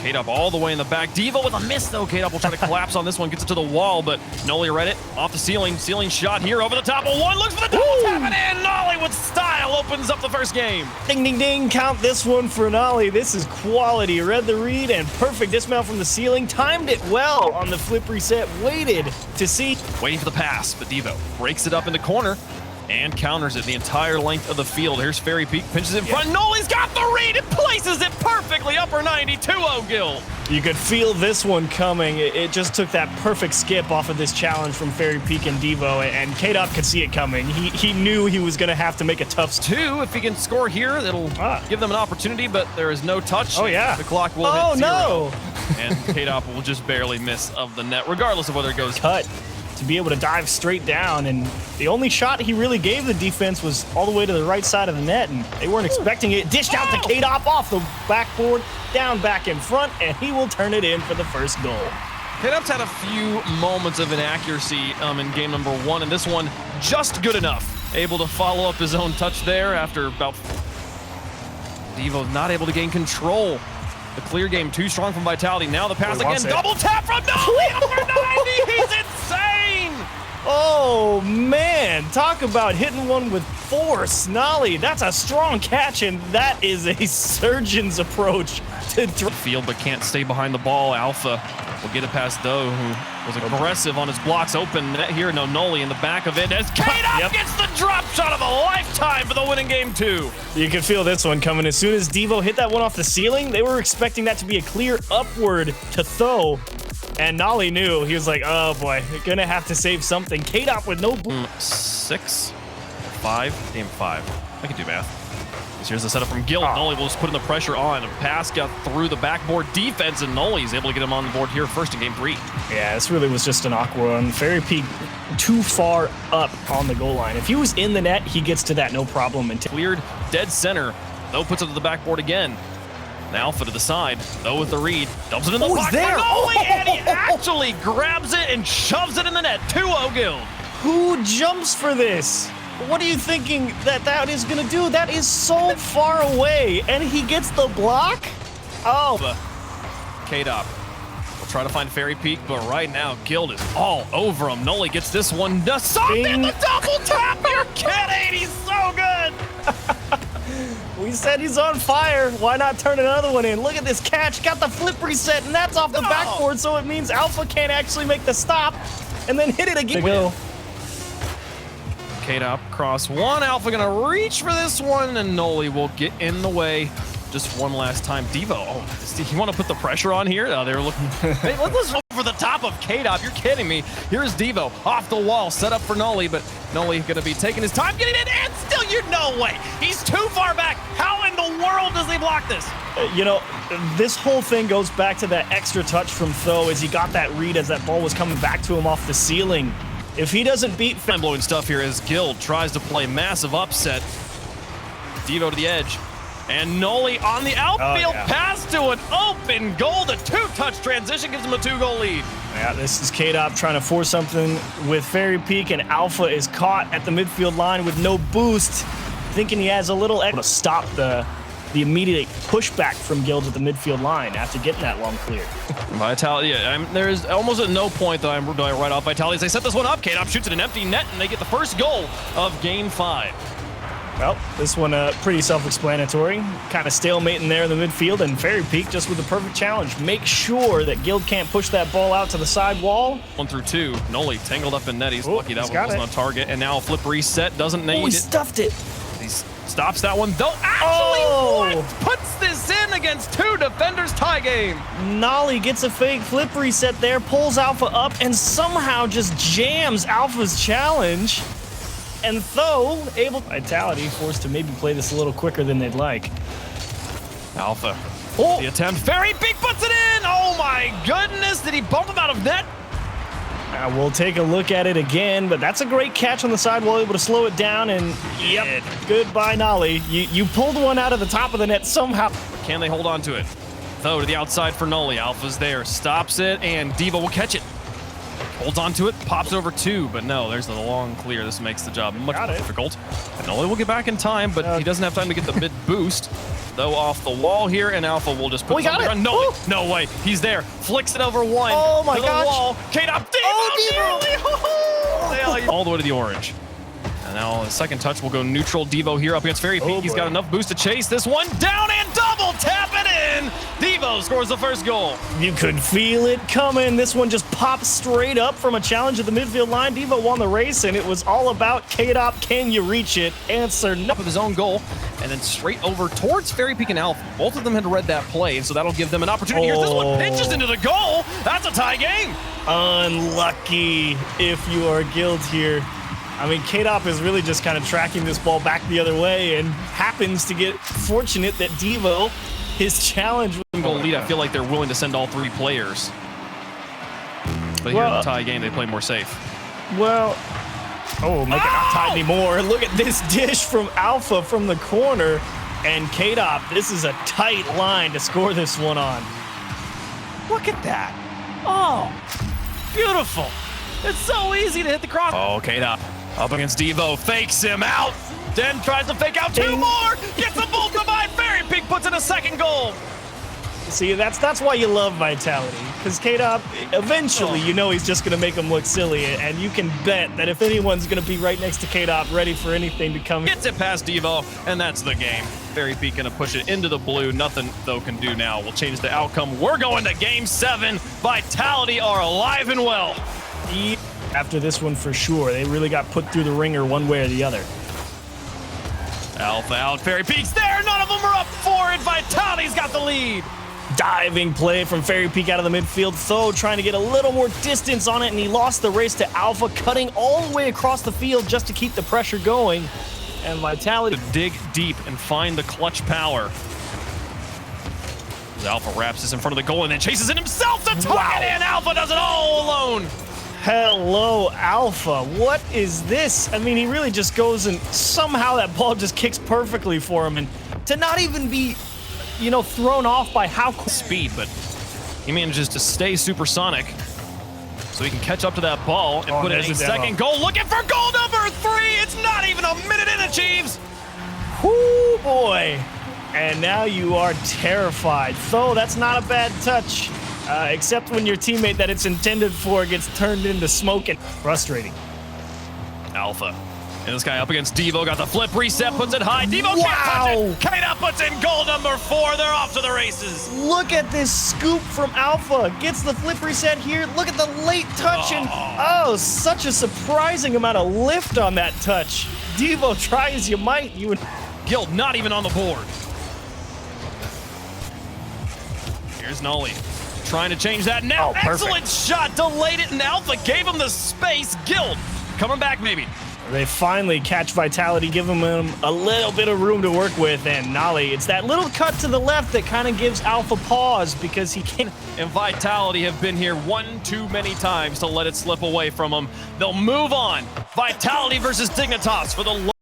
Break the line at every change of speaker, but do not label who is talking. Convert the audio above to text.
K-Dub all the way in the back. Devo with a miss, though. K-Dub will try to collapse on this one. Gets it to the wall, but Noli read it. Off the ceiling. Ceiling shot here over the top of one. Looks for the double tap and in. Noli with style opens up the first game.
Ding, ding, ding. Count this one for Noli. This is quality. Read the read and perfect dismount from the ceiling. Timed it well on the flip reset. Waited to see.
Waiting for the pass, but Devo breaks it up in the corner and counters it the entire length of the field. Here's Fairy Peak, pinches in front. Noli's got the read and places it perfectly. Upper 90, 2-0 Guild.
You could feel this one coming. It just took that perfect skip off of this challenge from Fairy Peak and Devo, and K-Dub could see it coming. He knew he was going to have to make a tough...
Two, if he can score here, it'll give them an opportunity, but there is no touch.
Oh, yeah.
The clock will hit 0.
No!
And K-Dub will just barely miss of the net, regardless of whether it goes...
Cut to be able to dive straight down, and the only shot he really gave the defense was all the way to the right side of the net, and they weren't expecting it. Dished out to K-Dub off the backboard, down back in front, and he will turn it in for the first goal.
K-Dub's had a few moments of inaccuracy in game number 1, and this one just good enough. Able to follow up his own touch there after about... Devo not able to gain control. The clear game too strong from Vitality. Now the pass again. Double tap from Noli. Upper 90. He's insane.
Oh, man. Talk about hitting one with force. Noli, that's a strong catch, and that is a surgeon's approach to
field, but can't stay behind the ball. Alpha will get it past Doe, who was aggressive on his blocks. Open net here. No, Noli in the back of it as K-Dub gets the drop shot of a lifetime for the winning game 2.
You can feel this one coming. As soon as Devo hit that one off the ceiling, they were expecting that to be a clear upward to Tho. And Noli knew. He was like, oh boy, gonna have to save something. K-Dub with no...
6, 5, game 5. I can do math. Here's the setup from Guild. Noli will just put in the pressure on. Pass got through the backboard defense, and Noli's able to get him on the board here first in game 3.
Yeah, this really was just an awkward one. Fairy Peak too far up on the goal line. If he was in the net, he gets to that no problem.
Cleared dead center. Though puts it to the backboard again. Now Alpha to the side. Though with the read. Dumps it in the box.
There.
Noli, and he actually grabs it and shoves it in the net. 2-0 Guild.
Who jumps for this? What are you thinking that is going to do? That is so far away, and he gets the block? Oh.
K-Dub will try to find Fairy Peak, but right now, Guild is all over him. Noli gets this one. In the double tap. You're kidding. He's so good.
We said he's on fire. Why not turn another one in? Look at this catch. Got the flip reset, and that's off the backboard, so it means Alpha can't actually make the stop and then hit it again. Go.
K-Dub cross one. Alpha gonna reach for this one, and Noli will get in the way just one last time. Devo, you want to put the pressure on here? Oh, they're looking. Hey, let's go over the top of K-Dub. You're kidding me. Here's Devo off the wall, set up for Noli, but Noli gonna be taking his time getting it, and still, no way. He's too far back. How in the world does he block this?
You know, this whole thing goes back to that extra touch from Tho as he got that read as that ball was coming back to him off the ceiling. If he doesn't beat...
Mind-blowing stuff here as Guild tries to play massive upset. Devo to the edge. And Noli on the outfield pass to an open goal. The two-touch transition gives him a 2-goal lead.
Yeah, this is K-Dub trying to force something with Fairy Peak, and Alpha is caught at the midfield line with no boost, thinking he has a little extra to stop the immediate pushback from Guild at the midfield line after getting that long clear.
Vitality, there's almost at no point that I'm going to write off Vitality. They set this one up. K-Dub shoots at an empty net, and they get the first goal of game 5.
Well, this one pretty self-explanatory. Kind of stalemate in there in the midfield, and Fairy Peak just with the perfect challenge. Make sure that Guild can't push that ball out to the side wall.
1 through 2. Noli tangled up in net. He's lucky that one wasn't on target. And now a flip reset. Doesn't need it.
He stuffed it.
He stops that one, though. Actually, puts this in against 2 defenders. Tie game.
Noli gets a fake flip reset there, pulls Alpha up, and somehow just jams Alpha's challenge. And Tho, Vitality forced to maybe play this a little quicker than they'd like.
Alpha, the attempt. Fairy Peak puts it in! Oh my goodness, did he bump him out of net?
We'll take a look at it again, but that's a great catch on the sidewall, able to slow it down, and yep, goodbye Noli. You pulled one out of the top of the net somehow.
Can they hold on to it? Tho to the outside for Noli. Alpha's there, stops it, and Devo will catch it. Holds onto it, pops over 2, but no, there's the long clear. This makes the job much more difficult. And Noli will get back in time, but he doesn't have time to get the mid boost. Though off the wall here, and Alpha will just put it on the ground. No way, he's there. Flicks it over 1.
Oh my gosh.
Wall. K-Dop, all the way to the orange. And now the second touch will go neutral. Devo here up against Fairy Peak. He's got enough boost to chase this one down and double tap it in. Devo scores the first goal.
You could feel it coming. This one just popped straight up from a challenge at the midfield line. Devo won the race, and it was all about K-Dop. Can you reach it? Answer no.
Up with his own goal, and then straight over towards Fairy Peak and Alpha. Both of them had read that play, and so that'll give them an opportunity. Here's this one pinches into the goal. That's a tie game.
Unlucky if you are Guild here. I mean, K-Dop is really just kind of tracking this ball back the other way and happens to get fortunate that Devo, his challenge with
goal lead, I feel like they're willing to send all 3 players. But here in the tie game, they play more safe.
Well, make it not tied anymore. Look at this dish from Alpha from the corner. And K-Dop, this is a tight line to score this one on.
Look at that. Oh, beautiful. It's so easy to hit the cross. Oh, K-Dop up against Devo, fakes him out, then tries to fake out 2 more, gets a full combined. Fairy Peak puts in a second goal.
See, that's why you love Vitality, because K-Dop, eventually, you know he's just going to make him look silly, and you can bet that if anyone's going to be right next to K-Dop, ready for anything to come.
Gets it past Devo, and that's the game. Fairy Peak going to push it into the blue. Nothing, though, can do now. We'll change the outcome. We're going to Game 7. Vitality are alive and well.
After this one, for sure. They really got put through the ringer one way or the other.
Alpha out. Fairy Peak's there. None of them are up for it. Vitality's got the lead.
Diving play from Fairy Peak out of the midfield. Tho trying to get a little more distance on it, and he lost the race to Alpha, cutting all the way across the field just to keep the pressure going. And Vitality
to dig deep and find the clutch power. Alpha wraps this in front of the goal and then chases it himself to tuck it in. Alpha does it all alone.
Hello, Alpha. What is this? I mean, he really just goes and somehow that ball just kicks perfectly for him, and to not even be, you know, thrown off by how
speed, but he manages to stay supersonic so he can catch up to that ball and put in a second goal. Looking for goal number 3. It's not even a minute in, achieves.
Whoo, boy. And now you are terrified. Tho, that's not a bad touch. Except when your teammate that it's intended for gets turned into smoke and frustrating.
Alpha. And this guy up against Devo, got the flip reset, puts it high. Devo can't touch it. K-Dop puts in goal number 4. They're off to the races.
Look at this scoop from Alpha. Gets the flip reset here. Look at the late touch. And such a surprising amount of lift on that touch. Devo, try as you might.
Guild not even on the board. Here's Noli. Trying to change that now. Excellent shot. Delayed it, and Alpha gave him the space. Guild coming back, maybe.
They finally catch Vitality, give him a little bit of room to work with, and Nolly, it's that little cut to the left that kind of gives Alpha pause because he can't.
And Vitality have been here one too many times to let it slip away from them. They'll move on. Vitality versus Dignitas for the